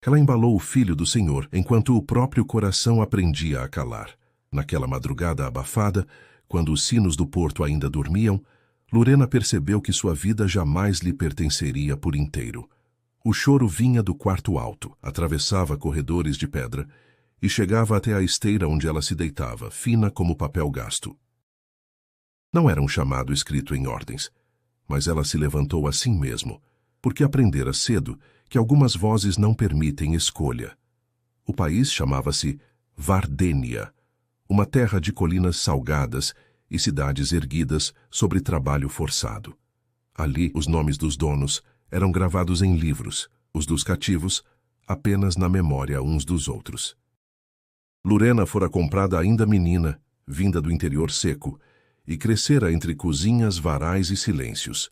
Ela embalou o filho do Senhor, enquanto o próprio coração aprendia a calar. Naquela madrugada abafada, quando os sinos do porto ainda dormiam, Lurena percebeu que sua vida jamais lhe pertenceria por inteiro. O choro vinha do quarto alto, atravessava corredores de pedra e chegava até a esteira onde ela se deitava, fina como papel gasto. Não era um chamado escrito em ordens, mas ela se levantou assim mesmo, porque aprendera cedo que algumas vozes não permitem escolha. O país chamava-se Vardênia, uma terra de colinas salgadas e cidades erguidas sobre trabalho forçado. Ali, os nomes dos donos eram gravados em livros, os dos cativos apenas na memória uns dos outros. Lurena fora comprada ainda menina, vinda do interior seco, e crescera entre cozinhas, varais e silêncios.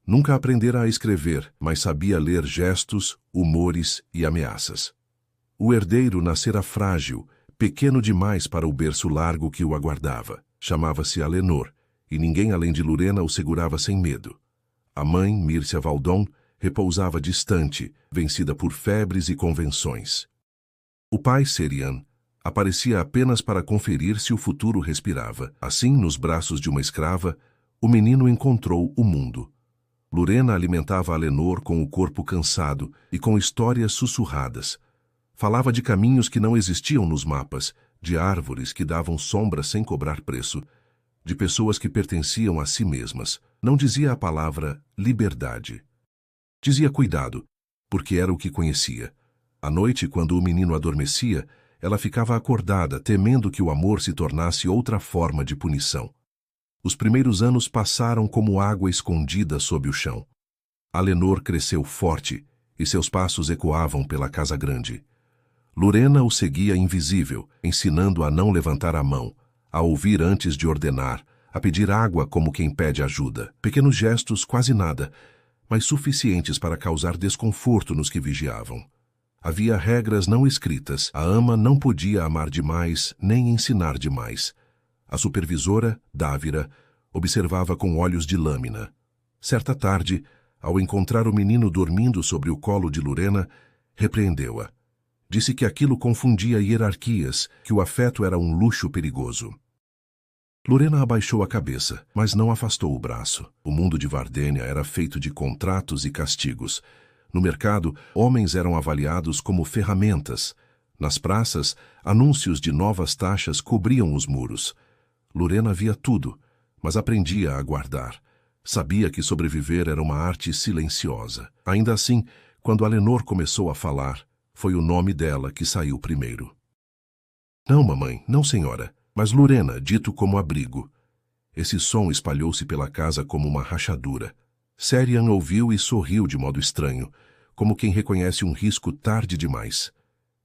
Nunca aprendera a escrever, mas sabia ler gestos, humores e ameaças. O herdeiro nascera frágil, pequeno demais para o berço largo que o aguardava. Chamava-se Alenor, e ninguém além de Lurena o segurava sem medo. A mãe, Mírcia Valdon, repousava distante, vencida por febres e convenções. O pai, Serian, aparecia apenas para conferir se o futuro respirava. Assim, nos braços de uma escrava, o menino encontrou o mundo. Lurena alimentava Alenor com o corpo cansado e com histórias sussurradas. Falava de caminhos que não existiam nos mapas, de árvores que davam sombra sem cobrar preço, de pessoas que pertenciam a si mesmas. Não dizia a palavra liberdade. Dizia cuidado, porque era o que conhecia. À noite, quando o menino adormecia, ela ficava acordada, temendo que o amor se tornasse outra forma de punição. Os primeiros anos passaram como água escondida sob o chão. Alenor cresceu forte, e seus passos ecoavam pela casa grande. Lurena o seguia invisível, ensinando a não levantar a mão, a ouvir antes de ordenar, a pedir água como quem pede ajuda. Pequenos gestos, quase nada, mas suficientes para causar desconforto nos que vigiavam. Havia regras não escritas. A ama não podia amar demais, nem ensinar demais. A supervisora, Dávira, observava com olhos de lâmina. Certa tarde, ao encontrar o menino dormindo sobre o colo de Lurena, repreendeu-a. Disse que aquilo confundia hierarquias, que o afeto era um luxo perigoso. Lurena abaixou a cabeça, mas não afastou o braço. O mundo de Vardênia era feito de contratos e castigos. No mercado, homens eram avaliados como ferramentas. Nas praças, anúncios de novas taxas cobriam os muros. Lurena via tudo, mas aprendia a aguardar. Sabia que sobreviver era uma arte silenciosa. Ainda assim, quando Alenor começou a falar, foi o nome dela que saiu primeiro. Não, mamãe, não, senhora, mas Lurena, dito como abrigo. Esse som espalhou-se pela casa como uma rachadura. Serian ouviu e sorriu de modo estranho, como quem reconhece um risco tarde demais.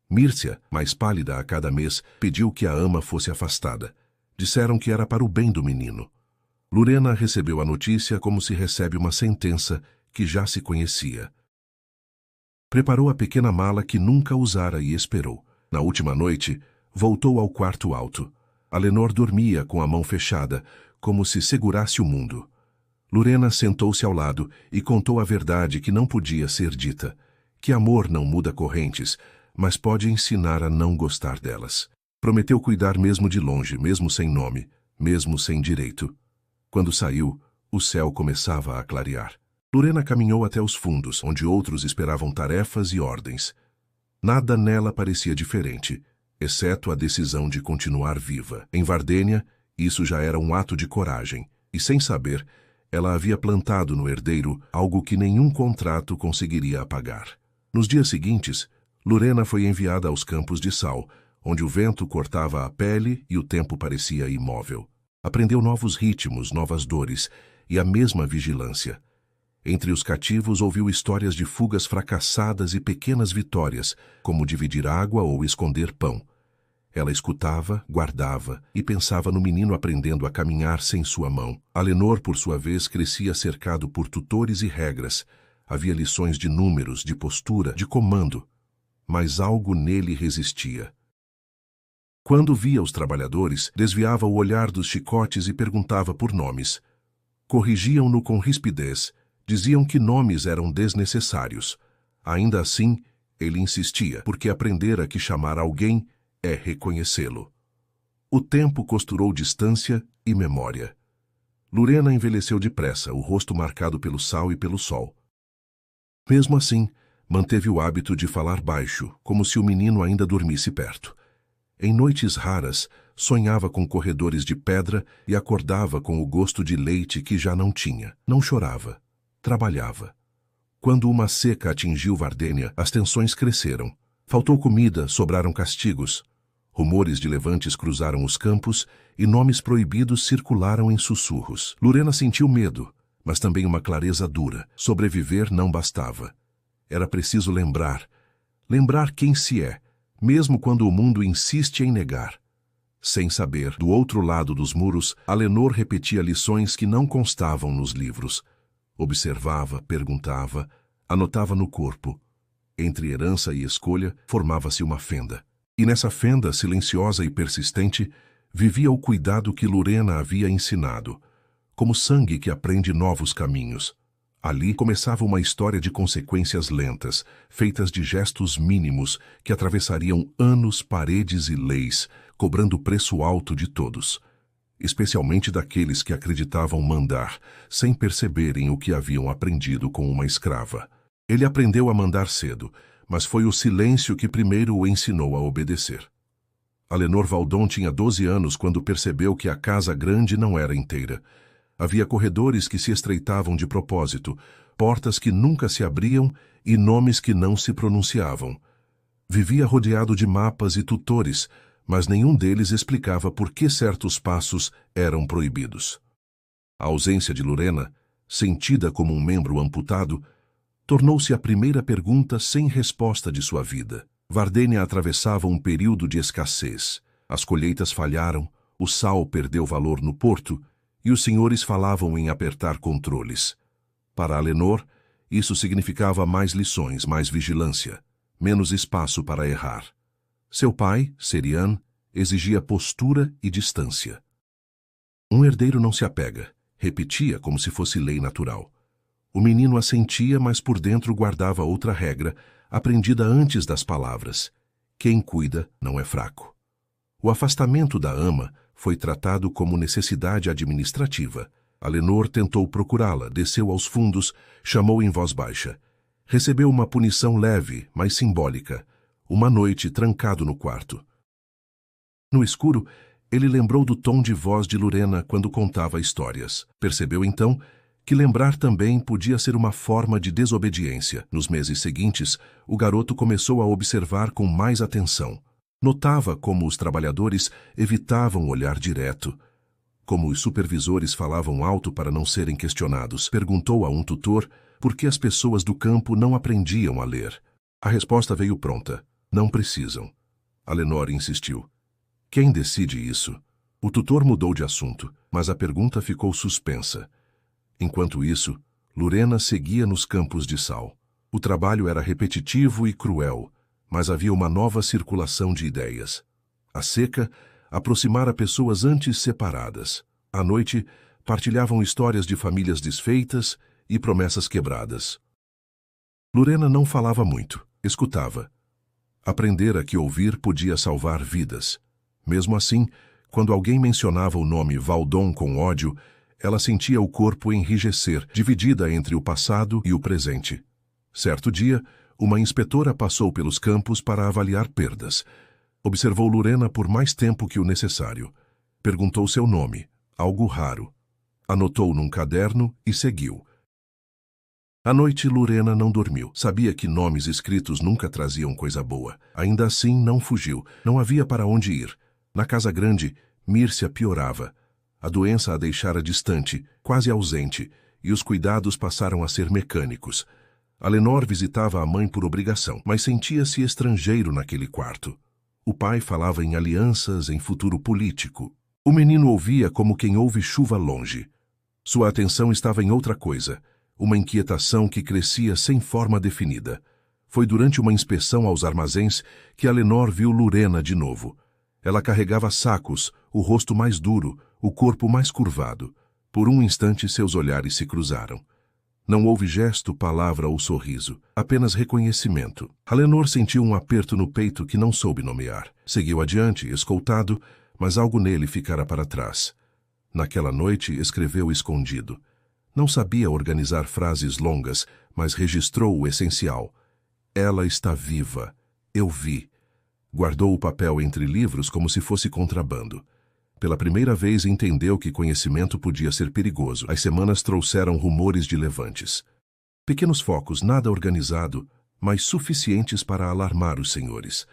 Mírcia, mais pálida a cada mês, pediu que a ama fosse afastada. Disseram que era para o bem do menino. Lurena recebeu a notícia como se recebe uma sentença que já se conhecia. Preparou a pequena mala que nunca usara e esperou. Na última noite, voltou ao quarto alto. Alenor dormia com a mão fechada, como se segurasse o mundo. Lurena sentou-se ao lado e contou a verdade que não podia ser dita, que amor não muda correntes, mas pode ensinar a não gostar delas. Prometeu cuidar mesmo de longe, mesmo sem nome, mesmo sem direito. Quando saiu, o céu começava a clarear. Lurena caminhou até os fundos, onde outros esperavam tarefas e ordens. Nada nela parecia diferente, exceto a decisão de continuar viva. Em Vardênia, isso já era um ato de coragem, e sem saber, ela havia plantado no herdeiro algo que nenhum contrato conseguiria apagar. Nos dias seguintes, Lurena foi enviada aos campos de sal, onde o vento cortava a pele e o tempo parecia imóvel. Aprendeu novos ritmos, novas dores e a mesma vigilância. Entre os cativos ouviu histórias de fugas fracassadas e pequenas vitórias, como dividir água ou esconder pão. Ela escutava, guardava e pensava no menino aprendendo a caminhar sem sua mão. Alenor, por sua vez, crescia cercado por tutores e regras. Havia lições de números, de postura, de comando. Mas algo nele resistia. Quando via os trabalhadores, desviava o olhar dos chicotes e perguntava por nomes. Corrigiam-no com rispidez, diziam que nomes eram desnecessários. Ainda assim, Ele insistia, porque aprendera que chamar alguém é reconhecê-lo. O tempo costurou distância e memória. Lurena envelheceu depressa, o rosto marcado pelo sal e pelo sol. Mesmo assim, manteve o hábito de falar baixo, como se o menino ainda dormisse perto. Em noites raras, sonhava com corredores de pedra e acordava com o gosto de leite que já não tinha. Não chorava. Trabalhava. Quando uma seca atingiu Vardênia, as tensões cresceram. Faltou comida, sobraram castigos. Rumores de levantes cruzaram os campos e nomes proibidos circularam em sussurros. Lurena sentiu medo, mas também uma clareza dura. Sobreviver não bastava. Era preciso lembrar quem se é, mesmo quando o mundo insiste em negar. Sem saber, do outro lado dos muros, Alenor repetia lições que não constavam nos livros. Observava, perguntava, anotava no corpo. Entre herança e escolha, formava-se uma fenda. E nessa fenda, silenciosa e persistente, vivia o cuidado que Lurena havia ensinado, como sangue que aprende novos caminhos. Ali começava uma história de consequências lentas, feitas de gestos mínimos que atravessariam anos, paredes e leis, cobrando preço alto de todos, especialmente daqueles que acreditavam mandar, sem perceberem o que haviam aprendido com uma escrava. Ele aprendeu a mandar cedo, mas foi o silêncio que primeiro o ensinou a obedecer. Alenor Valdon tinha 12 anos quando percebeu que a casa grande não era inteira. Havia corredores que se estreitavam de propósito, portas que nunca se abriam e nomes que não se pronunciavam. Vivia rodeado de mapas e tutores, mas nenhum deles explicava por que certos passos eram proibidos. A ausência de Lurena, sentida como um membro amputado, tornou-se a primeira pergunta sem resposta de sua vida. Vardênia atravessava um período de escassez. As colheitas falharam, o sal perdeu valor no porto, e os senhores falavam em apertar controles. Para Alenor, isso significava mais lições, mais vigilância, menos espaço para errar. Seu pai, Serian, exigia postura e distância. Um herdeiro não se apega, repetia como se fosse lei natural. O menino assentia, mas por dentro guardava outra regra, aprendida antes das palavras. Quem cuida não é fraco. O afastamento da ama foi tratado como necessidade administrativa. Alenor tentou procurá-la, desceu aos fundos, chamou em voz baixa. Recebeu uma punição leve, mas simbólica. Uma noite trancado no quarto. No escuro, ele lembrou do tom de voz de Lurena quando contava histórias. Percebeu então que lembrar também podia ser uma forma de desobediência. Nos meses seguintes, o garoto começou a observar com mais atenção. Notava como os trabalhadores evitavam olhar direto, como os supervisores falavam alto para não serem questionados. Perguntou a um tutor por que as pessoas do campo não aprendiam a ler. A resposta veio pronta. Não precisam. Alenor insistiu. Quem decide isso? O tutor mudou de assunto, mas a pergunta ficou suspensa. Enquanto isso, Lurena seguia nos campos de sal. O trabalho era repetitivo e cruel, mas havia uma nova circulação de ideias. A seca aproximara pessoas antes separadas. À noite, partilhavam histórias de famílias desfeitas e promessas quebradas. Lurena não falava muito, escutava. Aprendera que ouvir podia salvar vidas. Mesmo assim, quando alguém mencionava o nome Valdon com ódio, ela sentia o corpo enrijecer, dividida entre o passado e o presente. Certo dia, uma inspetora passou pelos campos para avaliar perdas. Observou Lurena por mais tempo que o necessário. Perguntou seu nome, algo raro. Anotou num caderno e seguiu. À noite, Lurena não dormiu. Sabia que nomes escritos nunca traziam coisa boa. Ainda assim, não fugiu. Não havia para onde ir. Na casa grande, Mírcia piorava. A doença a deixara distante, quase ausente, e os cuidados passaram a ser mecânicos. Alenor visitava a mãe por obrigação, mas sentia-se estrangeiro naquele quarto. O pai falava em alianças, em futuro político. O menino ouvia como quem ouve chuva longe. Sua atenção estava em outra coisa, uma inquietação que crescia sem forma definida. Foi durante uma inspeção aos armazéns que Alenor viu Lurena de novo. Ela carregava sacos, o rosto mais duro, o corpo mais curvado. Por um instante seus olhares se cruzaram. Não houve gesto, palavra ou sorriso, apenas reconhecimento. Alenor sentiu um aperto no peito que não soube nomear. Seguiu adiante, escoltado, mas algo nele ficara para trás. Naquela noite escreveu escondido. Não sabia organizar frases longas, mas registrou o essencial. Ela está viva. Eu vi. Guardou o papel entre livros como se fosse contrabando. Pela primeira vez entendeu que conhecimento podia ser perigoso. As semanas trouxeram rumores de levantes. Pequenos focos, nada organizado, mas suficientes para alarmar os senhores.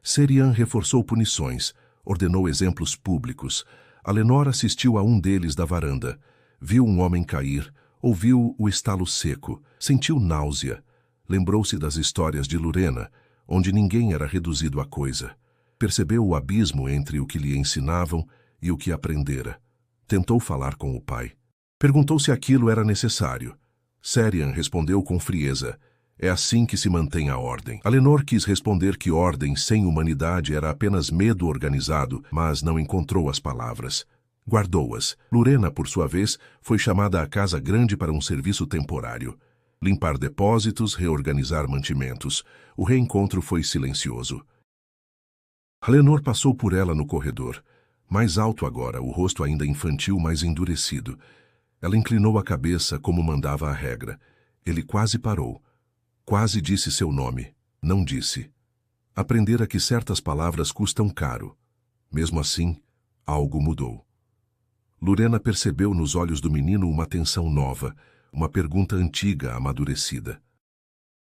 Serian reforçou punições, ordenou exemplos públicos. Alenor assistiu a um deles da varanda. Viu um homem cair, ouviu o estalo seco, sentiu náusea. Lembrou-se das histórias de Lurena, onde ninguém era reduzido a coisa. Percebeu o abismo entre o que lhe ensinavam e o que aprendera. Tentou falar com o pai. Perguntou se aquilo era necessário. Serian respondeu com frieza. É assim que se mantém a ordem. Alenor quis responder que ordem sem humanidade era apenas medo organizado, mas não encontrou as palavras. Guardou-as. Lurena, por sua vez, foi chamada à casa grande para um serviço temporário. Limpar depósitos, reorganizar mantimentos. O reencontro foi silencioso. Alenor passou por ela no corredor. Mais alto agora, o rosto ainda infantil, mas endurecido. Ela inclinou a cabeça como mandava a regra. Ele quase parou. Quase disse seu nome. Não disse. Aprendera que certas palavras custam caro. Mesmo assim, algo mudou. Lurena percebeu nos olhos do menino uma tensão nova, uma pergunta antiga, amadurecida.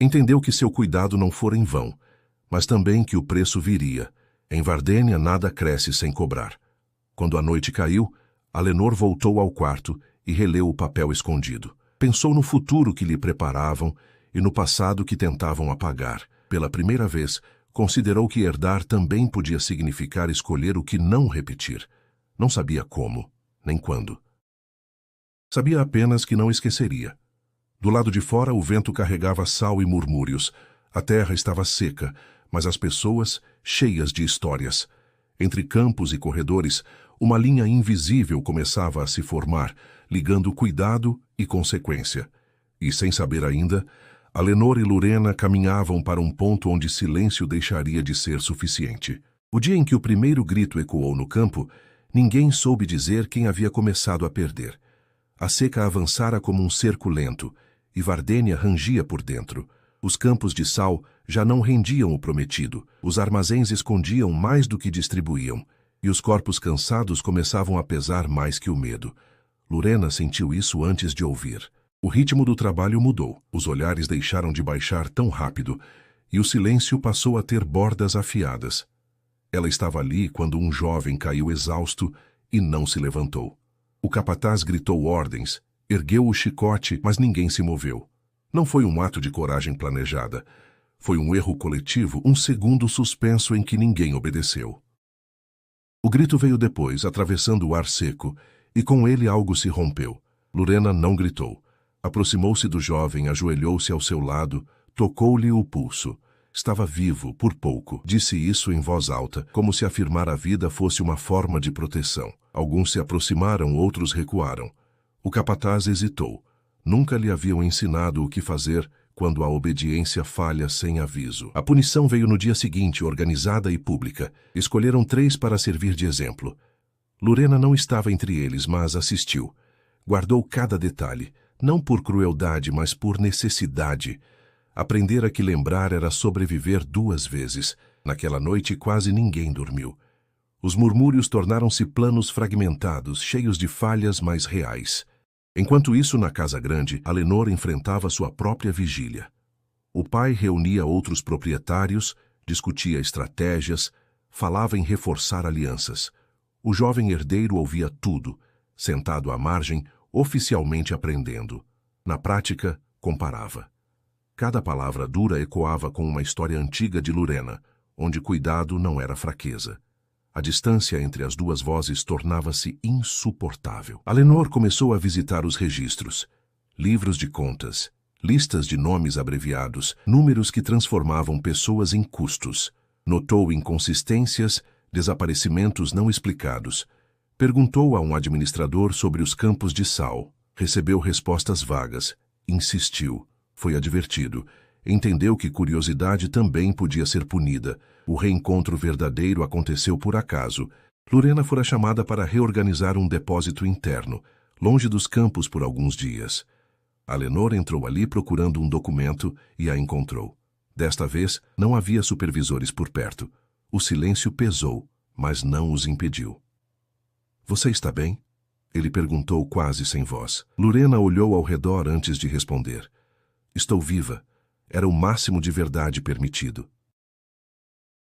Entendeu que seu cuidado não fora em vão, mas também que o preço viria. Em Vardênia nada cresce sem cobrar. Quando a noite caiu, Alenor voltou ao quarto e releu o papel escondido. Pensou no futuro que lhe preparavam e no passado que tentavam apagar. Pela primeira vez, considerou que herdar também podia significar escolher o que não repetir. Não sabia como, nem quando. Sabia apenas que não esqueceria. Do lado de fora, o vento carregava sal e murmúrios. A terra estava seca, mas as pessoas cheias de histórias. Entre campos e corredores, uma linha invisível começava a se formar, ligando cuidado e consequência. E, sem saber ainda, Alenor e Lurena caminhavam para um ponto onde silêncio deixaria de ser suficiente. O dia em que o primeiro grito ecoou no campo, ninguém soube dizer quem havia começado a perder. A seca avançara como um cerco lento, e Vardênia rangia por dentro. Os campos de sal já não rendiam o prometido, os armazéns escondiam mais do que distribuíam, e os corpos cansados começavam a pesar mais que o medo. Lurena sentiu isso antes de ouvir. O ritmo do trabalho mudou, os olhares deixaram de baixar tão rápido, e o silêncio passou a ter bordas afiadas. Ela estava ali quando um jovem caiu exausto e não se levantou. O capataz gritou ordens, ergueu o chicote, mas ninguém se moveu. Não foi um ato de coragem planejada. Foi um erro coletivo, um segundo suspenso em que ninguém obedeceu. O grito veio depois, atravessando o ar seco, e com ele algo se rompeu. Lurena não gritou. Aproximou-se do jovem, ajoelhou-se ao seu lado, tocou-lhe o pulso. Estava vivo, por pouco. Disse isso em voz alta, como se afirmar a vida fosse uma forma de proteção. Alguns se aproximaram, outros recuaram. O capataz hesitou. Nunca lhe haviam ensinado o que fazer quando a obediência falha sem aviso. A punição veio no dia seguinte, organizada e pública. Escolheram 3 para servir de exemplo. Lurena não estava entre eles, mas assistiu. Guardou cada detalhe, não por crueldade, mas por necessidade. Aprendera que lembrar era sobreviver 2 vezes. Naquela noite quase ninguém dormiu. Os murmúrios tornaram-se planos fragmentados, cheios de falhas, mas reais. Enquanto isso, na casa grande, Alenor enfrentava sua própria vigília. O pai reunia outros proprietários, discutia estratégias, falava em reforçar alianças. O jovem herdeiro ouvia tudo, sentado à margem, oficialmente aprendendo. Na prática, comparava. Cada palavra dura ecoava com uma história antiga de Lurena, onde cuidado não era fraqueza. A distância entre as 2 vozes tornava-se insuportável. Alenor começou a visitar os registros. Livros de contas, listas de nomes abreviados, números que transformavam pessoas em custos. Notou inconsistências, desaparecimentos não explicados. Perguntou a um administrador sobre os campos de sal. Recebeu respostas vagas. Insistiu. Foi advertido. Entendeu que curiosidade também podia ser punida. O reencontro verdadeiro aconteceu por acaso. Lurena fora chamada para reorganizar um depósito interno, longe dos campos por alguns dias. Alenor entrou ali procurando um documento e a encontrou. Desta vez, não havia supervisores por perto. O silêncio pesou, mas não os impediu. Você está bem? Ele perguntou quase sem voz. Lurena olhou ao redor antes de responder. Estou viva. Era o máximo de verdade permitido.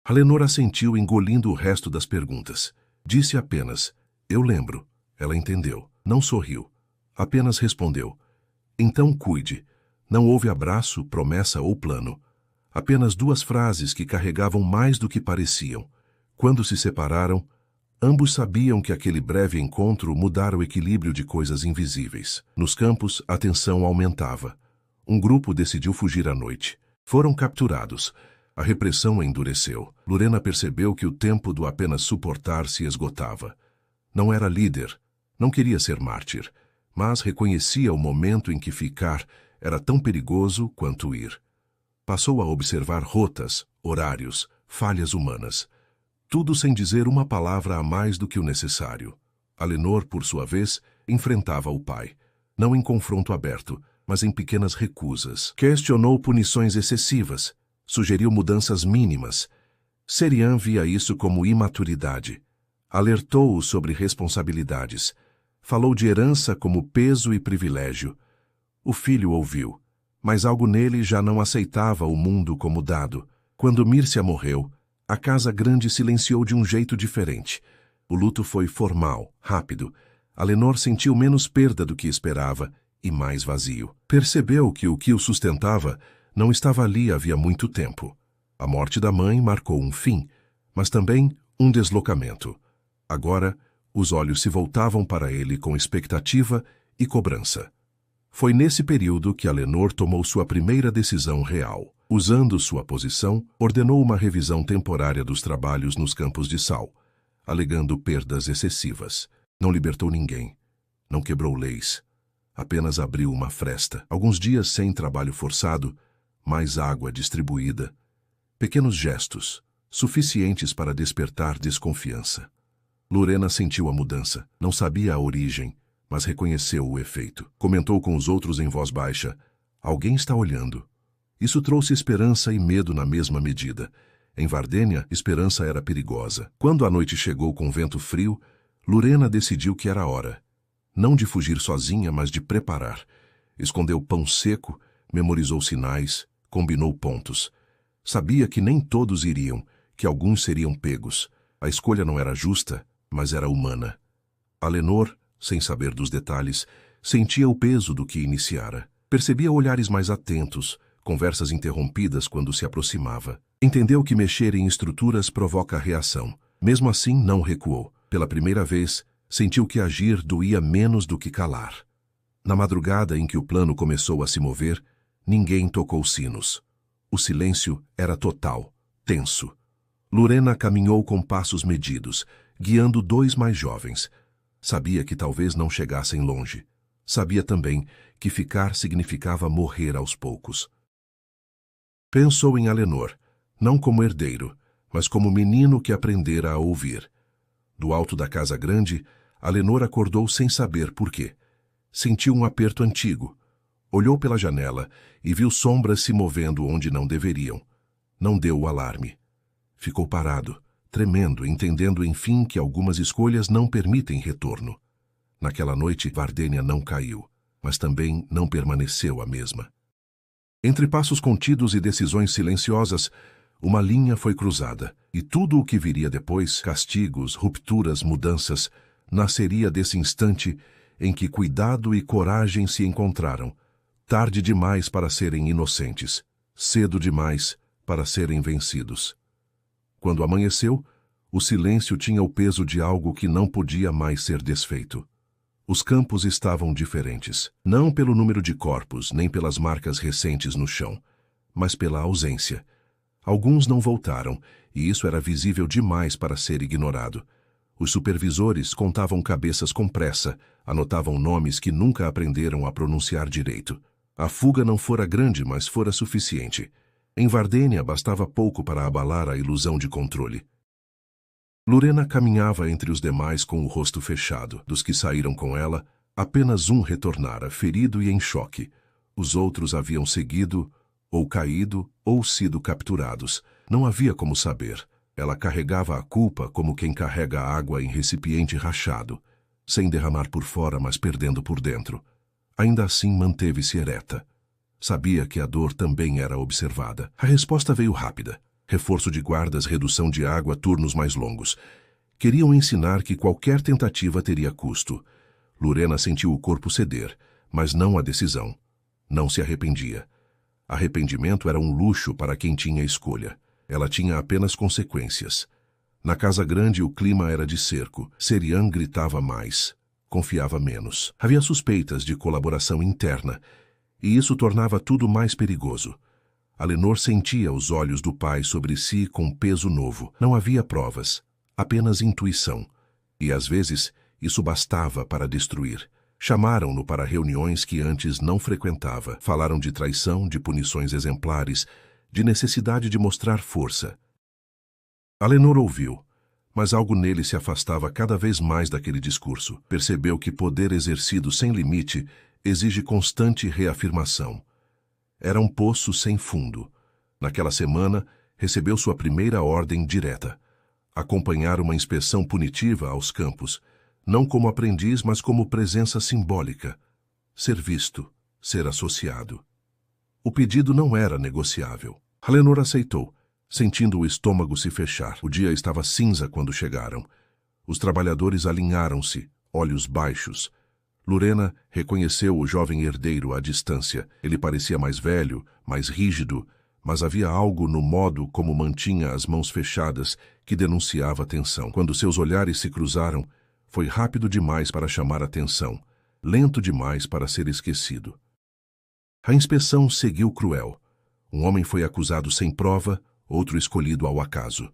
Alenor assentiu, engolindo o resto das perguntas. Disse apenas, eu lembro. Ela entendeu. Não sorriu. Apenas respondeu. Então cuide. Não houve abraço, promessa ou plano. Apenas duas frases que carregavam mais do que pareciam. Quando se separaram, ambos sabiam que aquele breve encontro mudara o equilíbrio de coisas invisíveis. Nos campos, a tensão aumentava. Um grupo decidiu fugir à noite. Foram capturados. A repressão endureceu. Lurena percebeu que o tempo do apenas suportar se esgotava. Não era líder. Não queria ser mártir. Mas reconhecia o momento em que ficar era tão perigoso quanto ir. Passou a observar rotas, horários, falhas humanas. Tudo sem dizer uma palavra a mais do que o necessário. Alenor, por sua vez, enfrentava o pai. Não em confronto aberto, mas em pequenas recusas. Questionou punições excessivas. Sugeriu mudanças mínimas. Serian via isso como imaturidade. Alertou-o sobre responsabilidades. Falou de herança como peso e privilégio. O filho ouviu, mas algo nele já não aceitava o mundo como dado. Quando Mírcia morreu, a casa grande silenciou de um jeito diferente. O luto foi formal, rápido. Alenor sentiu menos perda do que esperava e mais vazio. Percebeu que o que o sustentava não estava ali havia muito tempo. A morte da mãe marcou um fim, mas também um deslocamento. Agora, os olhos se voltavam para ele com expectativa e cobrança. Foi nesse período que Alenor tomou sua primeira decisão real. Usando sua posição, ordenou uma revisão temporária dos trabalhos nos campos de sal, alegando perdas excessivas. Não libertou ninguém. Não quebrou leis. Apenas abriu uma fresta. Alguns dias sem trabalho forçado, mais água distribuída. Pequenos gestos, suficientes para despertar desconfiança. Lurena sentiu a mudança. Não sabia a origem, mas reconheceu o efeito. Comentou com os outros em voz baixa. Alguém está olhando. Isso trouxe esperança e medo na mesma medida. Em Vardênia, esperança era perigosa. Quando a noite chegou com vento frio, Lurena decidiu que era hora. Não de fugir sozinha, mas de preparar. Escondeu pão seco, memorizou sinais, combinou pontos. Sabia que nem todos iriam, que alguns seriam pegos. A escolha não era justa, mas era humana. Alenor, sem saber dos detalhes, sentia o peso do que iniciara. Percebia olhares mais atentos, conversas interrompidas quando se aproximava. Entendeu que mexer em estruturas provoca reação. Mesmo assim, não recuou. Pela primeira vez, sentiu que agir doía menos do que calar. Na madrugada em que o plano começou a se mover, ninguém tocou sinos. O silêncio era total, tenso. Lurena caminhou com passos medidos, guiando dois mais jovens. Sabia que talvez não chegassem longe. Sabia também que ficar significava morrer aos poucos. Pensou em Alenor, não como herdeiro, mas como menino que aprendera a ouvir. Do alto da casa grande, Alenor acordou sem saber por quê. Sentiu um aperto antigo. Olhou pela janela e viu sombras se movendo onde não deveriam. Não deu o alarme. Ficou parado, tremendo, entendendo enfim que algumas escolhas não permitem retorno. Naquela noite, Vardênia não caiu, mas também não permaneceu a mesma. Entre passos contidos e decisões silenciosas, uma linha foi cruzada, e tudo o que viria depois, castigos, rupturas, mudanças, nasceria desse instante em que cuidado e coragem se encontraram, tarde demais para serem inocentes, cedo demais para serem vencidos. Quando amanheceu, o silêncio tinha o peso de algo que não podia mais ser desfeito. Os campos estavam diferentes, não pelo número de corpos, nem pelas marcas recentes no chão, mas pela ausência. Alguns não voltaram, e isso era visível demais para ser ignorado. Os supervisores contavam cabeças com pressa, anotavam nomes que nunca aprenderam a pronunciar direito. A fuga não fora grande, mas fora suficiente. Em Vardênia bastava pouco para abalar a ilusão de controle. Lurena caminhava entre os demais com o rosto fechado. Dos que saíram com ela, apenas um retornara, ferido e em choque. Os outros haviam seguido, ou caído, ou sido capturados. Não havia como saber. Ela carregava a culpa como quem carrega água em recipiente rachado, sem derramar por fora, mas perdendo por dentro. Ainda assim manteve-se ereta. Sabia que a dor também era observada. A resposta veio rápida. Reforço de guardas, redução de água, turnos mais longos. Queriam ensinar que qualquer tentativa teria custo. Lurena sentiu o corpo ceder, mas não a decisão. Não se arrependia. Arrependimento era um luxo para quem tinha escolha. Ela tinha apenas consequências. Na casa grande o clima era de cerco. Serian gritava mais. Confiava menos. Havia suspeitas de colaboração interna, e isso tornava tudo mais perigoso. Alenor sentia os olhos do pai sobre si com peso novo. Não havia provas, apenas intuição. E às vezes isso bastava para destruir. Chamaram-no para reuniões que antes não frequentava. Falaram de traição, de punições exemplares, de necessidade de mostrar força. Alenor ouviu, mas algo nele se afastava cada vez mais daquele discurso. Percebeu que poder exercido sem limite exige constante reafirmação. Era um poço sem fundo. Naquela semana, recebeu sua primeira ordem direta: acompanhar uma inspeção punitiva aos campos, não como aprendiz, mas como presença simbólica. Ser visto, ser associado. O pedido não era negociável. Alenor aceitou, sentindo o estômago se fechar. O dia estava cinza quando chegaram. Os trabalhadores alinharam-se, olhos baixos. Lurena reconheceu o jovem herdeiro à distância. Ele parecia mais velho, mais rígido, mas havia algo no modo como mantinha as mãos fechadas que denunciava tensão. Quando seus olhares se cruzaram, foi rápido demais para chamar atenção, lento demais para ser esquecido. A inspeção seguiu cruel. Um homem foi acusado sem prova, outro escolhido ao acaso.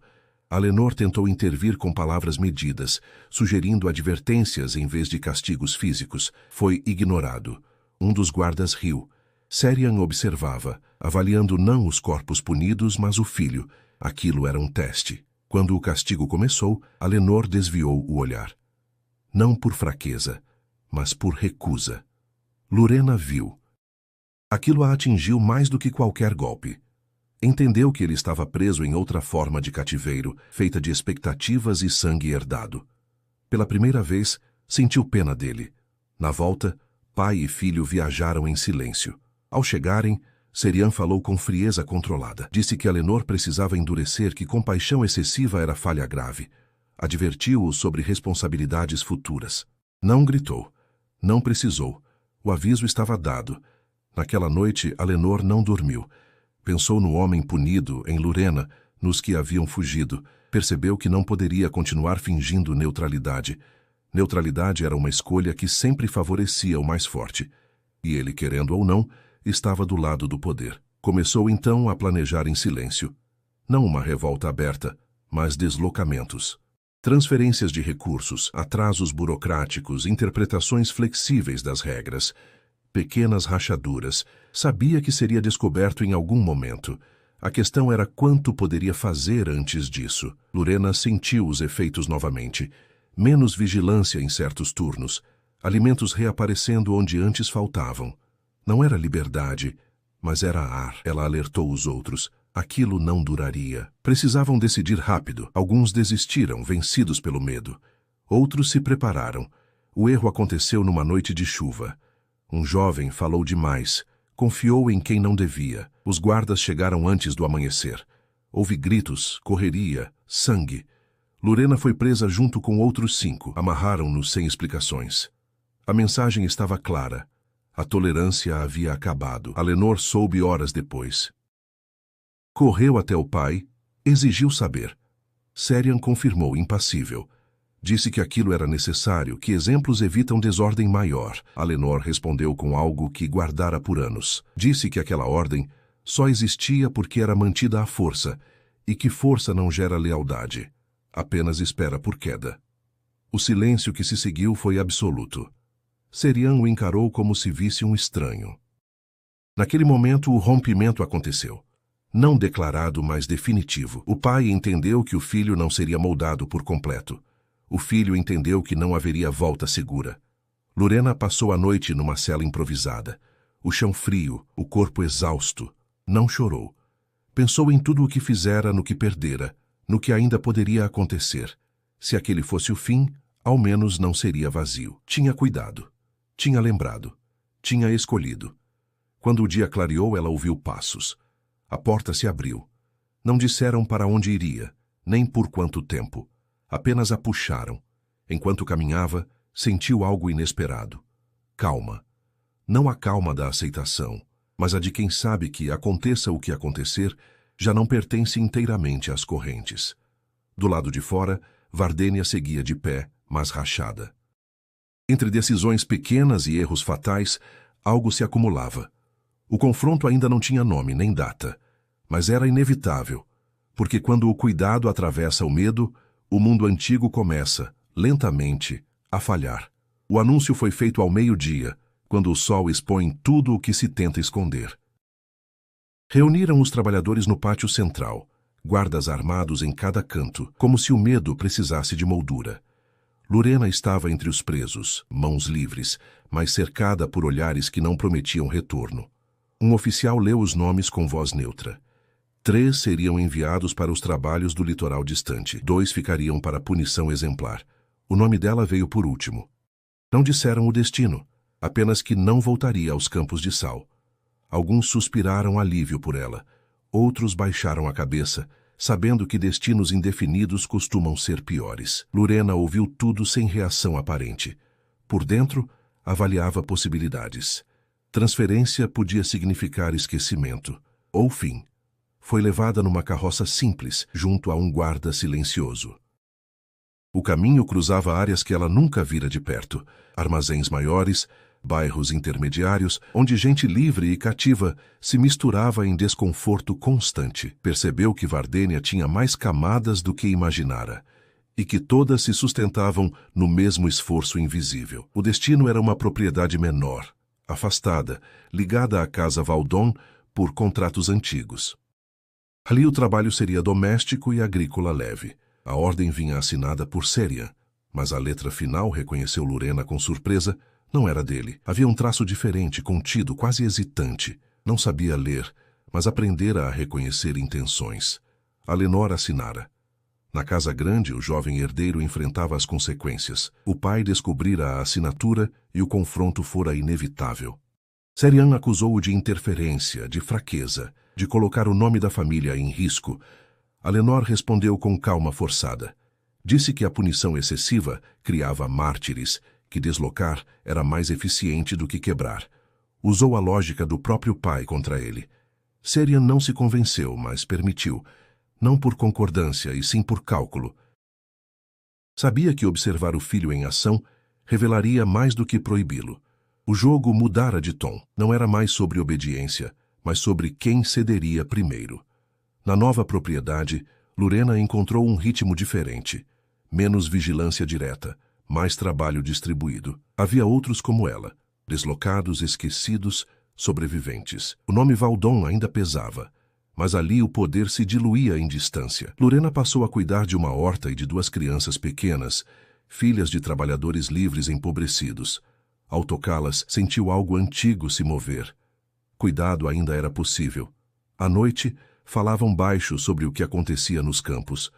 Alenor tentou intervir com palavras medidas, sugerindo advertências em vez de castigos físicos. Foi ignorado. Um dos guardas riu. Serian observava, avaliando não os corpos punidos, mas o filho. Aquilo era um teste. Quando o castigo começou, Alenor desviou o olhar. Não por fraqueza, mas por recusa. Lurena viu. Aquilo a atingiu mais do que qualquer golpe. Entendeu que ele estava preso em outra forma de cativeiro, feita de expectativas e sangue herdado. Pela primeira vez, sentiu pena dele. Na volta, pai e filho viajaram em silêncio. Ao chegarem, Serian falou com frieza controlada. Disse que Alenor precisava endurecer, que compaixão excessiva era falha grave. Advertiu-o sobre responsabilidades futuras. Não gritou. Não precisou. O aviso estava dado. Naquela noite, Alenor não dormiu. Pensou no homem punido, em Lurena, nos que haviam fugido. Percebeu que não poderia continuar fingindo neutralidade. Neutralidade era uma escolha que sempre favorecia o mais forte. E ele, querendo ou não, estava do lado do poder. Começou então a planejar em silêncio. Não uma revolta aberta, mas deslocamentos. Transferências de recursos, atrasos burocráticos, interpretações flexíveis das regras. Pequenas rachaduras. Sabia que seria descoberto em algum momento. A questão era quanto poderia fazer antes disso. Lurena sentiu os efeitos novamente. Menos vigilância em certos turnos. Alimentos reaparecendo onde antes faltavam. Não era liberdade, mas era ar. Ela alertou os outros. Aquilo não duraria. Precisavam decidir rápido. Alguns desistiram, vencidos pelo medo. Outros se prepararam. O erro aconteceu numa noite de chuva. Um jovem falou demais. Confiou em quem não devia. Os guardas chegaram antes do amanhecer. Houve gritos, correria, sangue. Lurena foi presa junto com outros 5. Amarraram-no sem explicações. A mensagem estava clara. A tolerância havia acabado. Alenor soube horas depois. Correu até o pai, exigiu saber. Serian confirmou, impassível. Disse que aquilo era necessário, que exemplos evitam desordem maior. Alenor respondeu com algo que guardara por anos. Disse que aquela ordem só existia porque era mantida à força, e que força não gera lealdade, apenas espera por queda. O silêncio que se seguiu foi absoluto. Serian o encarou como se visse um estranho. Naquele momento, o rompimento aconteceu. Não declarado, mas definitivo. O pai entendeu que o filho não seria moldado por completo. O filho entendeu que não haveria volta segura. Lorena passou a noite numa cela improvisada. O chão frio, o corpo exausto. Não chorou. Pensou em tudo o que fizera, no que perdera, no que ainda poderia acontecer. Se aquele fosse o fim, ao menos não seria vazio. Tinha cuidado. Tinha lembrado. Tinha escolhido. Quando o dia clareou, ela ouviu passos. A porta se abriu. Não disseram para onde iria, nem por quanto tempo. Apenas a puxaram. Enquanto caminhava, sentiu algo inesperado. Calma. Não a calma da aceitação, mas a de quem sabe que, aconteça o que acontecer, já não pertence inteiramente às correntes. Do lado de fora, Vardênia seguia de pé, mas rachada. Entre decisões pequenas e erros fatais, algo se acumulava. O confronto ainda não tinha nome nem data, mas era inevitável, porque quando o cuidado atravessa o medo, o mundo antigo começa, lentamente, a falhar. O anúncio foi feito ao meio-dia, quando o sol expõe tudo o que se tenta esconder. Reuniram os trabalhadores no pátio central, guardas armados em cada canto, como se o medo precisasse de moldura. Lorena estava entre os presos, mãos livres, mas cercada por olhares que não prometiam retorno. Um oficial leu os nomes com voz neutra. 3 seriam enviados para os trabalhos do litoral distante. 2 ficariam para punição exemplar. O nome dela veio por último. Não disseram o destino, apenas que não voltaria aos campos de sal. Alguns suspiraram alívio por ela. Outros baixaram a cabeça, sabendo que destinos indefinidos costumam ser piores. Lorena ouviu tudo sem reação aparente. Por dentro, avaliava possibilidades. Transferência podia significar esquecimento, ou fim. Foi levada numa carroça simples, junto a um guarda silencioso. O caminho cruzava áreas que ela nunca vira de perto, armazéns maiores, bairros intermediários, onde gente livre e cativa se misturava em desconforto constante. Percebeu que Vardênia tinha mais camadas do que imaginara, e que todas se sustentavam no mesmo esforço invisível. O destino era uma propriedade menor, afastada, ligada à casa Valdon por contratos antigos. Ali o trabalho seria doméstico e agrícola leve. A ordem vinha assinada por Serian, mas a letra final, reconheceu Lorena com surpresa, não era dele. Havia um traço diferente, contido, quase hesitante. Não sabia ler, mas aprendera a reconhecer intenções. Alenor assinara. Na casa grande, o jovem herdeiro enfrentava as consequências. O pai descobrira a assinatura e o confronto fora inevitável. Serian acusou-o de interferência, de fraqueza, de colocar o nome da família em risco. Alenor respondeu com calma forçada. Disse que a punição excessiva criava mártires, que deslocar era mais eficiente do que quebrar. Usou a lógica do próprio pai contra ele. Serian não se convenceu, mas permitiu, não por concordância e sim por cálculo. Sabia que observar o filho em ação revelaria mais do que proibi-lo. O jogo mudara de tom. Não era mais sobre obediência, mas sobre quem cederia primeiro. Na nova propriedade, Lorena encontrou um ritmo diferente. Menos vigilância direta, mais trabalho distribuído. Havia outros como ela, deslocados, esquecidos, sobreviventes. O nome Valdon ainda pesava, mas ali o poder se diluía em distância. Lorena passou a cuidar de uma horta e de 2 crianças pequenas, filhas de trabalhadores livres empobrecidos. Ao tocá-las, sentiu algo antigo se mover. Cuidado ainda era possível. À noite, falavam baixo sobre o que acontecia nos campos.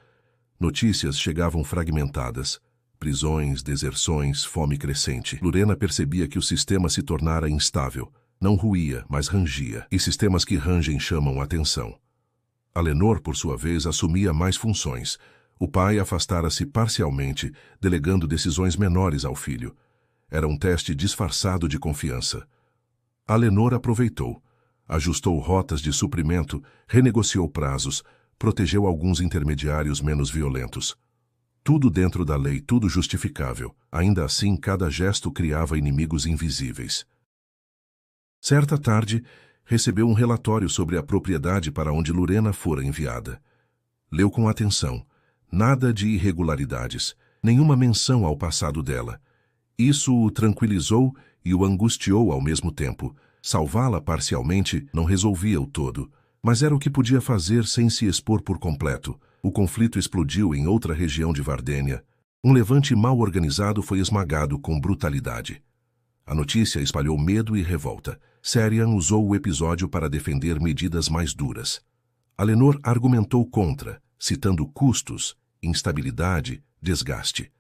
Notícias chegavam fragmentadas. Prisões, deserções, fome crescente. Lorena percebia que o sistema se tornara instável. Não ruía, mas rangia. E sistemas que rangem chamam atenção. Alenor, por sua vez, assumia mais funções. O pai afastara-se parcialmente, delegando decisões menores ao filho. Era um teste disfarçado de confiança. Alenor aproveitou. Ajustou rotas de suprimento, renegociou prazos, protegeu alguns intermediários menos violentos. Tudo dentro da lei, tudo justificável. Ainda assim, cada gesto criava inimigos invisíveis. Certa tarde, recebeu um relatório sobre a propriedade para onde Lorena fora enviada. Leu com atenção. Nada de irregularidades, nenhuma menção ao passado dela. Isso o tranquilizou e o angustiou ao mesmo tempo. Salvá-la parcialmente não resolvia o todo, mas era o que podia fazer sem se expor por completo. O conflito explodiu em outra região de Vardênia. Um levante mal organizado foi esmagado com brutalidade. A notícia espalhou medo e revolta. Cerian usou o episódio para defender medidas mais duras. Alenor argumentou contra, citando custos, instabilidade, desgaste.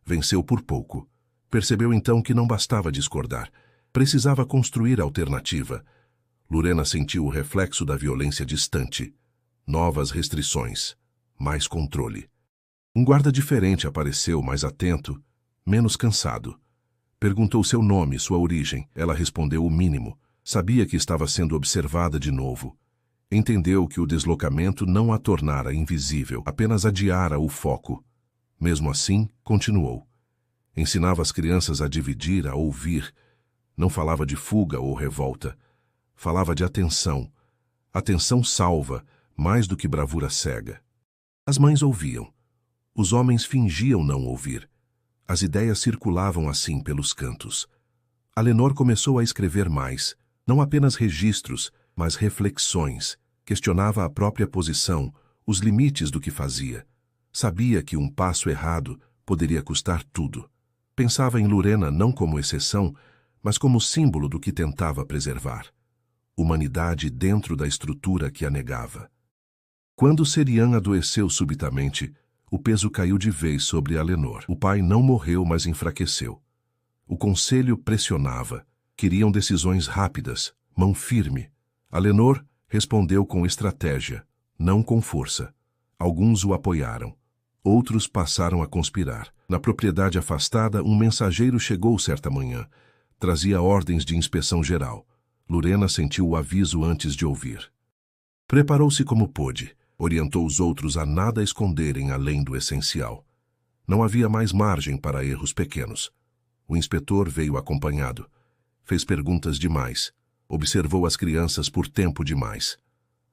Venceu por pouco. Percebeu então que não bastava discordar. Precisava construir alternativa. Lurena sentiu o reflexo da violência distante. Novas restrições. Mais controle. Um guarda diferente apareceu, mais atento, menos cansado. Perguntou seu nome, sua origem. Ela respondeu o mínimo. Sabia que estava sendo observada de novo. Entendeu que o deslocamento não a tornara invisível, apenas adiara o foco. Mesmo assim, continuou. Ensinava as crianças a dividir, a ouvir. Não falava de fuga ou revolta. Falava de atenção. Atenção salva, mais do que bravura cega. As mães ouviam. Os homens fingiam não ouvir. As ideias circulavam assim pelos cantos. Alenor começou a escrever mais, não apenas registros, mas reflexões. Questionava a própria posição, os limites do que fazia. Sabia que um passo errado poderia custar tudo. Pensava em Lurena não como exceção, mas como símbolo do que tentava preservar. Humanidade dentro da estrutura que a negava. Quando Cerian adoeceu subitamente, o peso caiu de vez sobre Alenor. O pai não morreu, mas enfraqueceu. O conselho pressionava. Queriam decisões rápidas, mão firme. Alenor respondeu com estratégia, não com força. Alguns o apoiaram. Outros passaram a conspirar. Na propriedade afastada, um mensageiro chegou certa manhã. Trazia ordens de inspeção geral. Lurena sentiu o aviso antes de ouvir. Preparou-se como pôde. Orientou os outros a nada esconderem além do essencial. Não havia mais margem para erros pequenos. O inspetor veio acompanhado. Fez perguntas demais. Observou as crianças por tempo demais.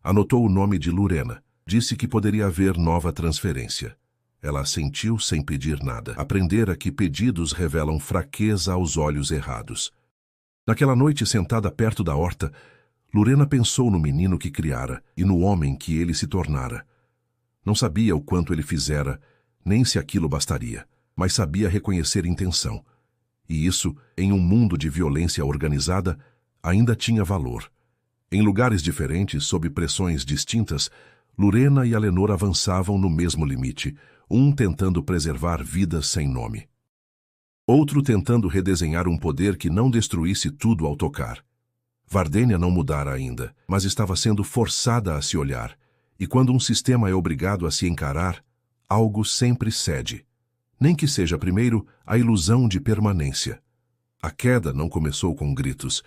Anotou o nome de Lurena. Disse que poderia haver nova transferência. Ela assentiu sem pedir nada. Aprendera que pedidos revelam fraqueza aos olhos errados. Naquela noite, sentada perto da horta, Lurena pensou no menino que criara e no homem que ele se tornara. Não sabia o quanto ele fizera, nem se aquilo bastaria, mas sabia reconhecer intenção. E isso, em um mundo de violência organizada, ainda tinha valor. Em lugares diferentes, sob pressões distintas, Lurena e Alenor avançavam no mesmo limite, um tentando preservar vidas sem nome. Outro tentando redesenhar um poder que não destruísse tudo ao tocar. Vardênia não mudara ainda, mas estava sendo forçada a se olhar, e quando um sistema é obrigado a se encarar, algo sempre cede. Nem que seja primeiro a ilusão de permanência. A queda não começou com gritos,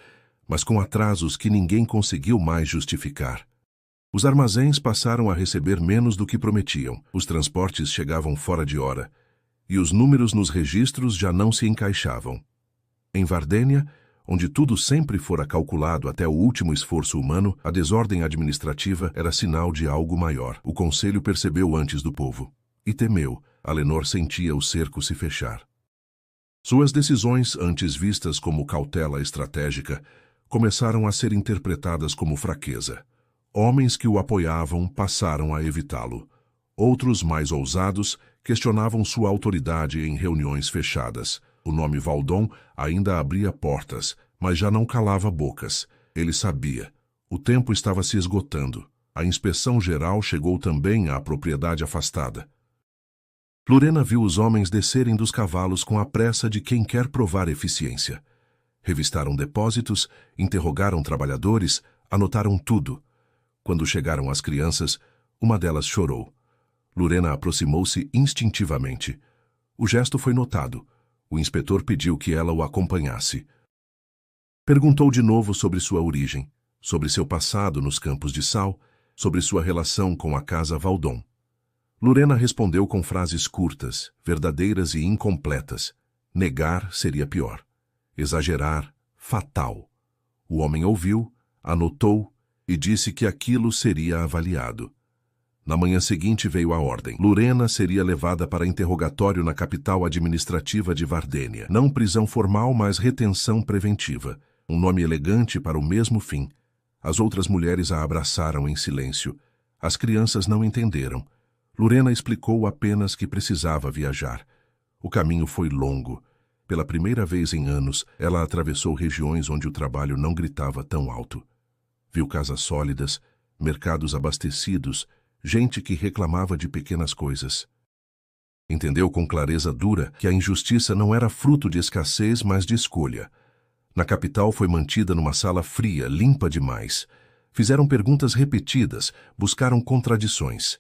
mas com atrasos que ninguém conseguiu mais justificar. Os armazéns passaram a receber menos do que prometiam, os transportes chegavam fora de hora, e os números nos registros já não se encaixavam. Em Vardênia, onde tudo sempre fora calculado até o último esforço humano, a desordem administrativa era sinal de algo maior. O conselho percebeu antes do povo. E temeu. Alenor sentia o cerco se fechar. Suas decisões, antes vistas como cautela estratégica, começaram a ser interpretadas como fraqueza. Homens que o apoiavam passaram a evitá-lo. Outros, mais ousados, questionavam sua autoridade em reuniões fechadas. O nome Valdon ainda abria portas, mas já não calava bocas. Ele sabia. O tempo estava se esgotando. A inspeção geral chegou também à propriedade afastada. Lurena viu os homens descerem dos cavalos com a pressa de quem quer provar eficiência. Revistaram depósitos, interrogaram trabalhadores, anotaram tudo. Quando chegaram as crianças, uma delas chorou. Lurena aproximou-se instintivamente. O gesto foi notado. O inspetor pediu que ela o acompanhasse. Perguntou de novo sobre sua origem, sobre seu passado nos campos de sal, sobre sua relação com a casa Valdon. Lurena respondeu com frases curtas, verdadeiras e incompletas. Negar seria pior. Exagerar, fatal. O homem ouviu, anotou e disse que aquilo seria avaliado. Na manhã seguinte veio a ordem. Lurena seria levada para interrogatório na capital administrativa de Vardênia. Não prisão formal, mas retenção preventiva. Um nome elegante para o mesmo fim. As outras mulheres a abraçaram em silêncio. As crianças não entenderam. Lurena explicou apenas que precisava viajar. O caminho foi longo. Pela primeira vez em anos, ela atravessou regiões onde o trabalho não gritava tão alto. Viu casas sólidas, mercados abastecidos, gente que reclamava de pequenas coisas. Entendeu com clareza dura que a injustiça não era fruto de escassez, mas de escolha. Na capital foi mantida numa sala fria, limpa demais. Fizeram perguntas repetidas, buscaram contradições.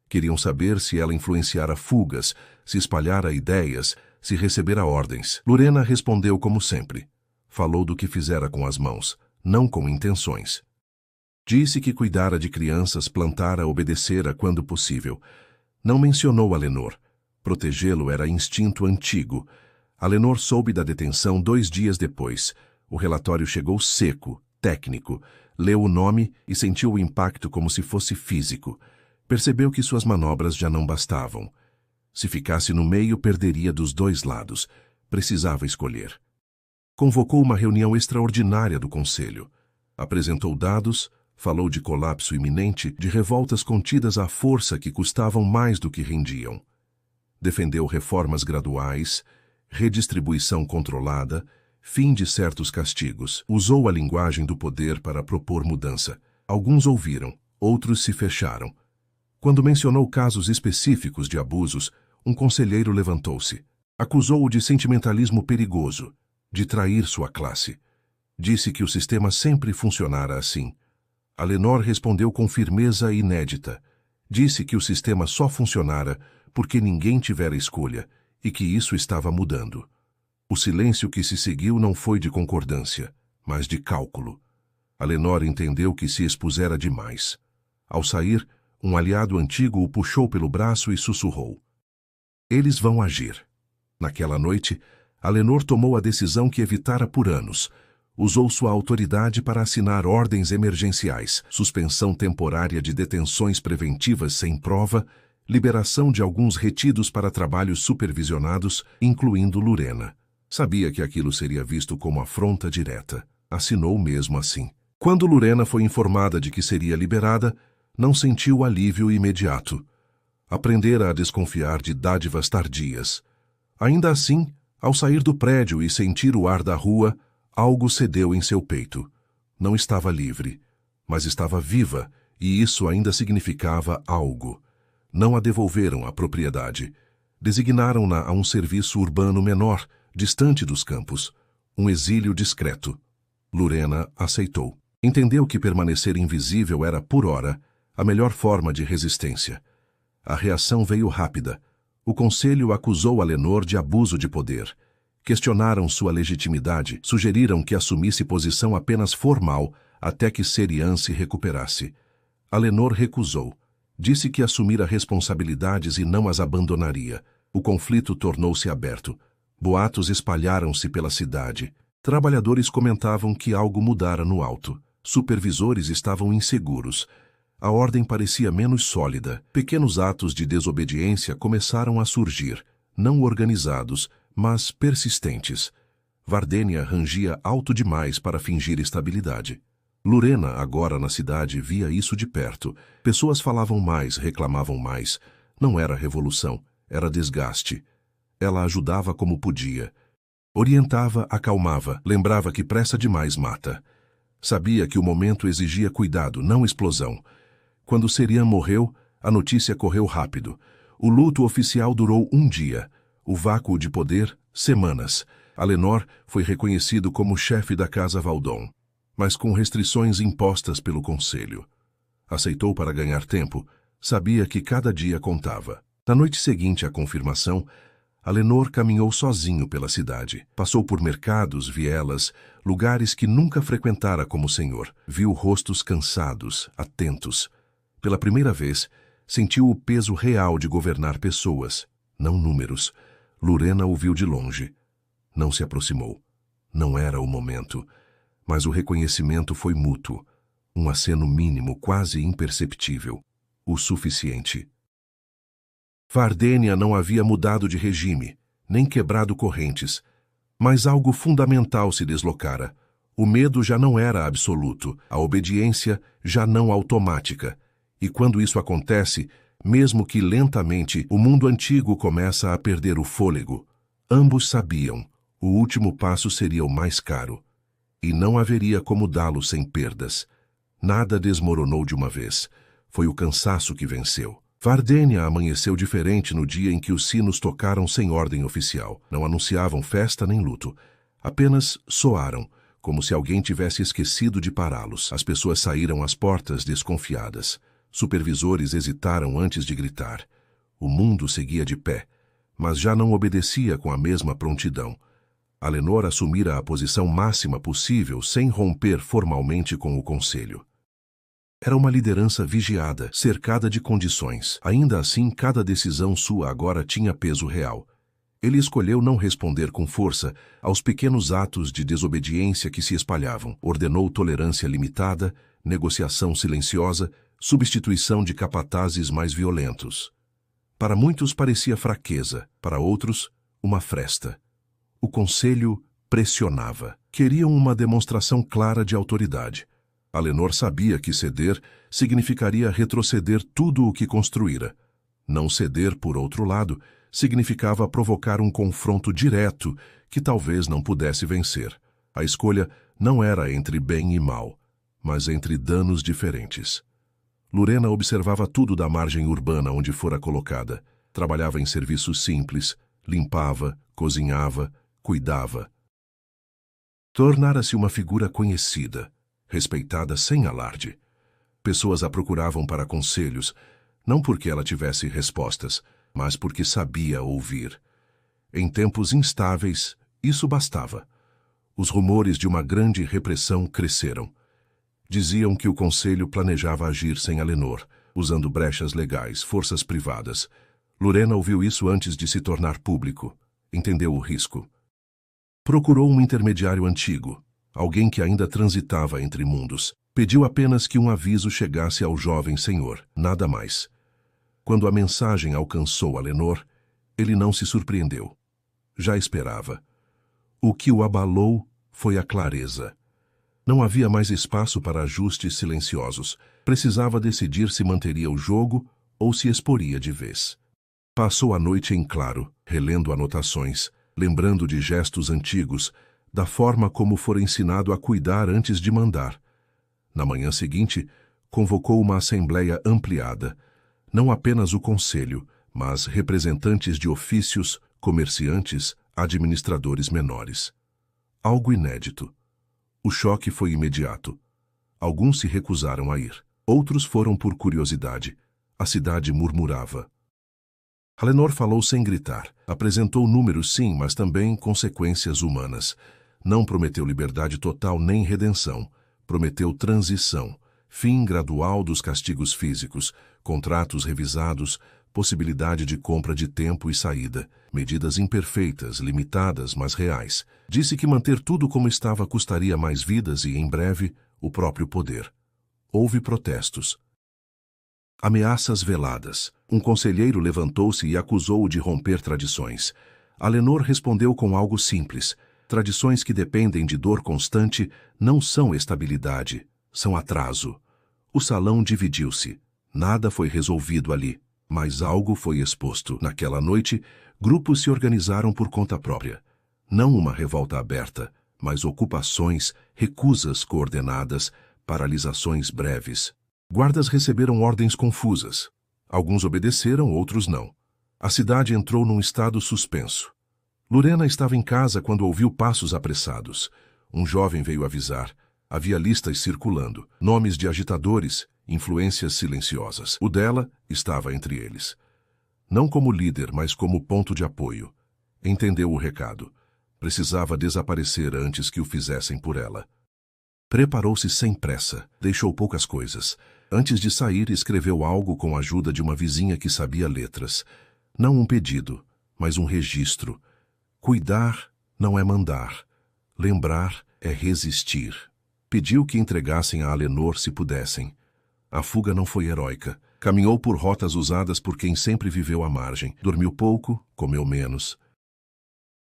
Queriam saber se ela influenciara fugas, se espalhara ideias, se recebera ordens. Lurena respondeu como sempre. Falou do que fizera com as mãos, não com intenções. Disse que cuidara de crianças, plantara, obedecera quando possível. Não mencionou Alenor. Protegê-lo era instinto antigo. Alenor soube da detenção 2 dias depois. O relatório chegou seco, técnico. Leu o nome e sentiu o impacto como se fosse físico. Percebeu que suas manobras já não bastavam. Se ficasse no meio, perderia dos 2 lados. Precisava escolher. Convocou uma reunião extraordinária do Conselho. Apresentou dados, falou de colapso iminente, de revoltas contidas à força que custavam mais do que rendiam. Defendeu reformas graduais, redistribuição controlada, fim de certos castigos. Usou a linguagem do poder para propor mudança. Alguns ouviram, outros se fecharam. Quando mencionou casos específicos de abusos, um conselheiro levantou-se. Acusou-o de sentimentalismo perigoso, de trair sua classe. Disse que o sistema sempre funcionara assim. Alenor respondeu com firmeza inédita. Disse que o sistema só funcionara porque ninguém tivera escolha e que isso estava mudando. O silêncio que se seguiu não foi de concordância, mas de cálculo. Alenor entendeu que se expusera demais. Ao sair, um aliado antigo o puxou pelo braço e sussurrou. Eles vão agir. Naquela noite, Alenor tomou a decisão que evitara por anos. Usou sua autoridade para assinar ordens emergenciais, suspensão temporária de detenções preventivas sem prova, liberação de alguns retidos para trabalhos supervisionados, incluindo Lurena. Sabia que aquilo seria visto como afronta direta. Assinou mesmo assim. Quando Lurena foi informada de que seria liberada, não sentiu alívio imediato. Aprendera a desconfiar de dádivas tardias. Ainda assim, ao sair do prédio e sentir o ar da rua, algo cedeu em seu peito. Não estava livre, mas estava viva, e isso ainda significava algo. Não a devolveram à propriedade. Designaram-na a um serviço urbano menor, distante dos campos. Um exílio discreto. Lurena aceitou. Entendeu que permanecer invisível era, por hora, a melhor forma de resistência. A reação veio rápida. O conselho acusou Alenor de abuso de poder. Questionaram sua legitimidade, sugeriram que assumisse posição apenas formal até que Serian se recuperasse. Alenor recusou. Disse que assumira responsabilidades e não as abandonaria. O conflito tornou-se aberto. Boatos espalharam-se pela cidade. Trabalhadores comentavam que algo mudara no alto. Supervisores estavam inseguros. A ordem parecia menos sólida. Pequenos atos de desobediência começaram a surgir, não organizados, mas persistentes. Vardênia rangia alto demais para fingir estabilidade. Lurena, agora na cidade, via isso de perto. Pessoas falavam mais, reclamavam mais. Não era revolução, era desgaste. Ela ajudava como podia. Orientava, acalmava, lembrava que pressa demais mata. Sabia que o momento exigia cuidado, não explosão. Quando Serian morreu, a notícia correu rápido. O luto oficial durou 1 dia. O vácuo de poder, semanas. Alenor foi reconhecido como chefe da Casa Valdon, mas com restrições impostas pelo Conselho. Aceitou para ganhar tempo, sabia que cada dia contava. Na noite seguinte à confirmação, Alenor caminhou sozinho pela cidade. Passou por mercados, vielas, lugares que nunca frequentara como senhor. Viu rostos cansados, atentos. Pela primeira vez, sentiu o peso real de governar pessoas, não números. Lurena o viu de longe. Não se aproximou. Não era o momento. Mas o reconhecimento foi mútuo. Um aceno mínimo, quase imperceptível. O suficiente. Vardênia não havia mudado de regime, nem quebrado correntes. Mas algo fundamental se deslocara. O medo já não era absoluto, a obediência já não automática. E quando isso acontece, mesmo que lentamente, o mundo antigo começa a perder o fôlego. Ambos sabiam, o último passo seria o mais caro. E não haveria como dá-lo sem perdas. Nada desmoronou de uma vez. Foi o cansaço que venceu. Vardênia amanheceu diferente no dia em que os sinos tocaram sem ordem oficial. Não anunciavam festa nem luto. Apenas soaram, como se alguém tivesse esquecido de pará-los. As pessoas saíram às portas desconfiadas. Supervisores hesitaram antes de gritar. O mundo seguia de pé, mas já não obedecia com a mesma prontidão. Alenor assumira a posição máxima possível sem romper formalmente com o conselho. Era uma liderança vigiada, cercada de condições. Ainda assim, cada decisão sua agora tinha peso real. Ele escolheu não responder com força aos pequenos atos de desobediência que se espalhavam. Ordenou tolerância limitada, negociação silenciosa, substituição de capatazes mais violentos. Para muitos parecia fraqueza, para outros, uma fresta. O conselho pressionava. Queriam uma demonstração clara de autoridade. Alenor sabia que ceder significaria retroceder tudo o que construíra. Não ceder, por outro lado, significava provocar um confronto direto que talvez não pudesse vencer. A escolha não era entre bem e mal, mas entre danos diferentes. Lurena observava tudo da margem urbana onde fora colocada. Trabalhava em serviços simples, limpava, cozinhava, cuidava. Tornara-se uma figura conhecida, respeitada sem alarde. Pessoas a procuravam para conselhos, não porque ela tivesse respostas, mas porque sabia ouvir. Em tempos instáveis, isso bastava. Os rumores de uma grande repressão cresceram. Diziam que o conselho planejava agir sem Alenor, usando brechas legais, forças privadas. Lurena ouviu isso antes de se tornar público. Entendeu o risco. Procurou um intermediário antigo, alguém que ainda transitava entre mundos. Pediu apenas que um aviso chegasse ao jovem senhor, nada mais. Quando a mensagem alcançou Alenor, ele não se surpreendeu. Já esperava. O que o abalou foi a clareza. Não havia mais espaço para ajustes silenciosos. Precisava decidir se manteria o jogo ou se exporia de vez. Passou a noite em claro, relendo anotações, lembrando de gestos antigos, da forma como fora ensinado a cuidar antes de mandar. Na manhã seguinte, convocou uma assembleia ampliada, não apenas o conselho, mas representantes de ofícios, comerciantes, administradores menores. Algo inédito. O choque foi imediato. Alguns se recusaram a ir. Outros foram por curiosidade. A cidade murmurava. Alenor falou sem gritar. Apresentou números, sim, mas também consequências humanas. Não prometeu liberdade total nem redenção. Prometeu transição, fim gradual dos castigos físicos, contratos revisados, possibilidade de compra de tempo e saída, medidas imperfeitas, limitadas, mas reais. Disse que manter tudo como estava custaria mais vidas e, em breve, o próprio poder. Houve protestos. Ameaças veladas. Um conselheiro levantou-se e acusou-o de romper tradições. Alenor respondeu com algo simples. Tradições que dependem de dor constante não são estabilidade, são atraso. O salão dividiu-se. Nada foi resolvido ali, mas algo foi exposto. Naquela noite, grupos se organizaram por conta própria. Não uma revolta aberta, mas ocupações, recusas coordenadas, paralisações breves. Guardas receberam ordens confusas. Alguns obedeceram, outros não. A cidade entrou num estado suspenso. Lurena estava em casa quando ouviu passos apressados. Um jovem veio avisar. Havia listas circulando, nomes de agitadores, influências silenciosas. O dela estava entre eles. Não como líder, mas como ponto de apoio. Entendeu o recado. Precisava desaparecer antes que o fizessem por ela. Preparou-se sem pressa, deixou poucas coisas. Antes de sair, escreveu algo com a ajuda de uma vizinha que sabia letras. Não um pedido, mas um registro. Cuidar não é mandar. Lembrar é resistir. Pediu que entregassem a Alenor se pudessem. A fuga não foi heróica. Caminhou por rotas usadas por quem sempre viveu à margem. Dormiu pouco, comeu menos.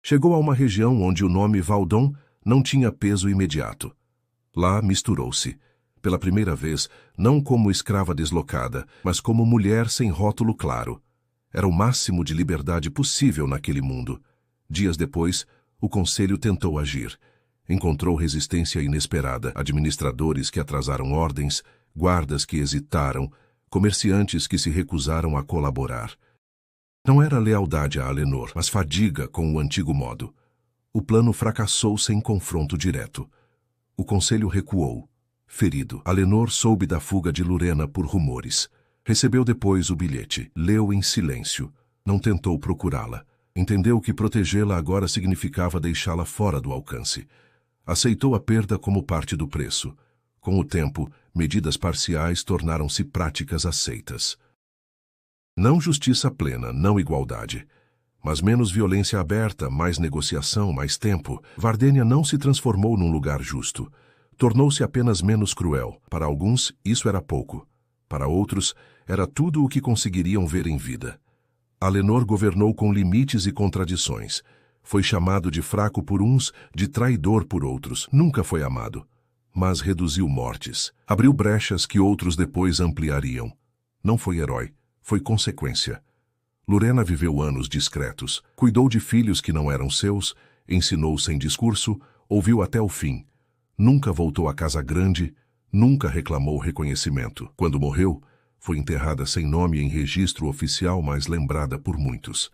Chegou a uma região onde o nome Valdon não tinha peso imediato. Lá misturou-se, pela primeira vez, não como escrava deslocada, mas como mulher sem rótulo claro. Era o máximo de liberdade possível naquele mundo. Dias depois, o conselho tentou agir. Encontrou resistência inesperada, administradores que atrasaram ordens, guardas que hesitaram, comerciantes que se recusaram a colaborar. Não era lealdade a Alenor, mas fadiga com o antigo modo. O plano fracassou sem confronto direto. O conselho recuou. Ferido, Alenor soube da fuga de Lurena por rumores. Recebeu depois o bilhete, leu em silêncio. Não tentou procurá-la. Entendeu que protegê-la agora significava deixá-la fora do alcance. Aceitou a perda como parte do preço. Com o tempo, medidas parciais tornaram-se práticas aceitas. Não justiça plena, não igualdade. Mas menos violência aberta, mais negociação, mais tempo. Vardênia não se transformou num lugar justo. Tornou-se apenas menos cruel. Para alguns, isso era pouco. Para outros, era tudo o que conseguiriam ver em vida. Alenor governou com limites e contradições. Foi chamado de fraco por uns, de traidor por outros. Nunca foi amado. Mas reduziu mortes. Abriu brechas que outros depois ampliariam. Não foi herói. Foi consequência. Lurena viveu anos discretos. Cuidou de filhos que não eram seus, ensinou sem discurso, ouviu até o fim. Nunca voltou à casa grande, nunca reclamou reconhecimento. Quando morreu, foi enterrada sem nome em registro oficial, mas lembrada por muitos.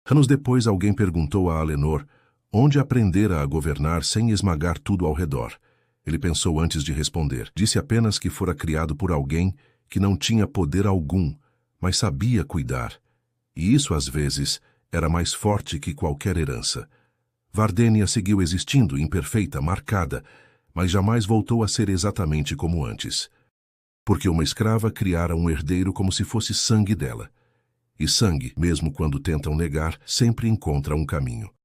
Anos depois, alguém perguntou a Alenor onde aprendera a governar sem esmagar tudo ao redor. Ele pensou antes de responder. Disse apenas que fora criado por alguém que não tinha poder algum, mas sabia cuidar. E isso, às vezes, era mais forte que qualquer herança. Vardênia seguiu existindo, imperfeita, marcada, mas jamais voltou a ser exatamente como antes. Porque uma escrava criara um herdeiro como se fosse sangue dela. E sangue, mesmo quando tentam negar, sempre encontra um caminho.